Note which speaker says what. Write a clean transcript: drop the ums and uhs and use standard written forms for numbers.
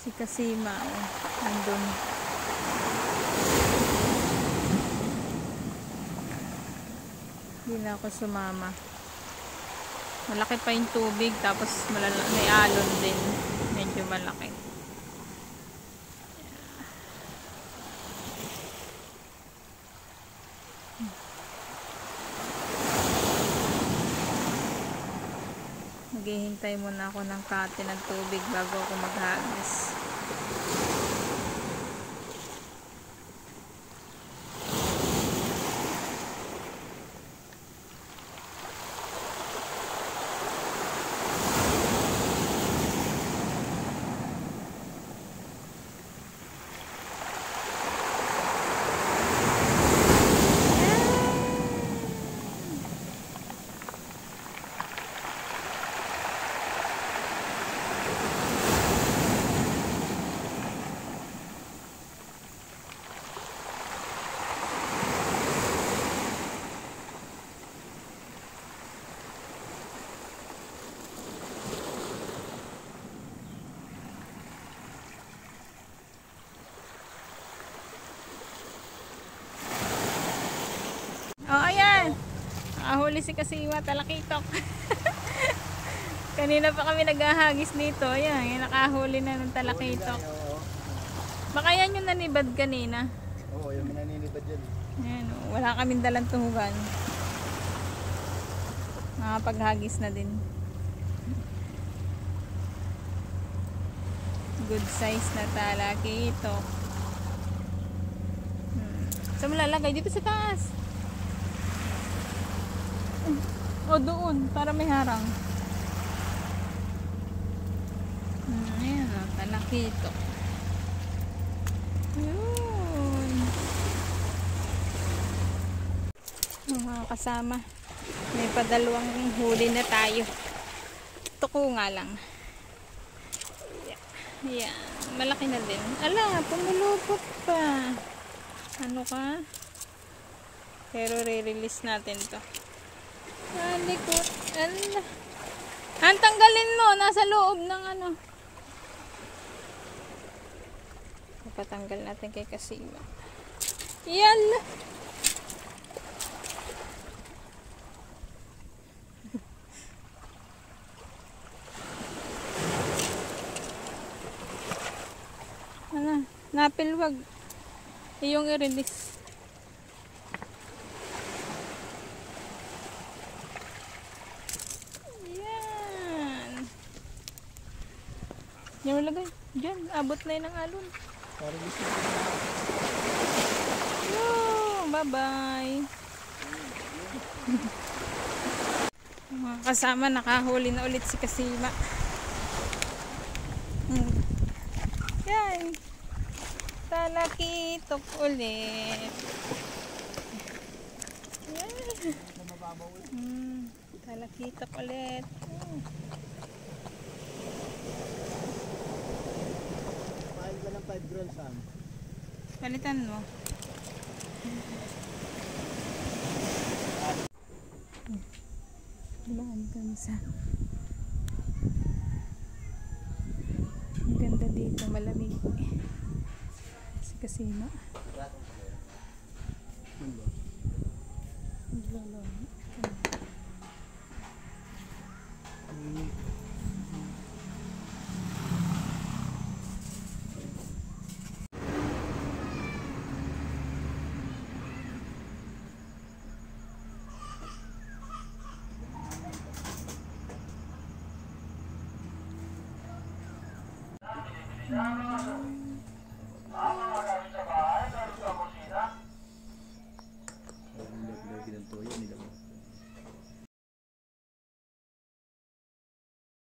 Speaker 1: Si Kasima, oh, nandun. Hindi na ako sumama. Malaki pa yung tubig, tapos may alon din. Medyo malaki. Maghihintay muna ako ng kate ng tubig bago ako maghagis. Oh, ayan. Nakahuli si Kasima, talakitok. Kanina pa kami naghahagis dito. Ayan, nakahuli na ng talakitok. Baka yan yung nanibad kanina.
Speaker 2: Oo, yung naninibad yan.
Speaker 1: Ayan, wala kaming dalang tuhugan. Makapaghagis na din. Good size na talakitok. Saan mo lalagay? Dito sa taas. O doon, para may harang. Ayan o, talakitok. Yun. Mga kasama, may padalawang huli na tayo. Tuko nga lang. Ayan, malaki na din. Ala, pumulupot pa. Ano ka? Pero re-release natin to. Likod. Ang tanggalin mo, nasa loob ng ano. Patanggal natin kay Kasima. Yan. Ano, napilwag. Yung i-release. Yan malagay. Diyan, abot na yun ang alon. Bye-bye. Mga kasama, nakahuli na ulit si Kasima. Yan. Talakitok ulit. Yan. Talakitok ulit.
Speaker 2: Ng 5 grams Sam.
Speaker 1: Palitan mo. Ang ganda dito, malamig. Si Kasima.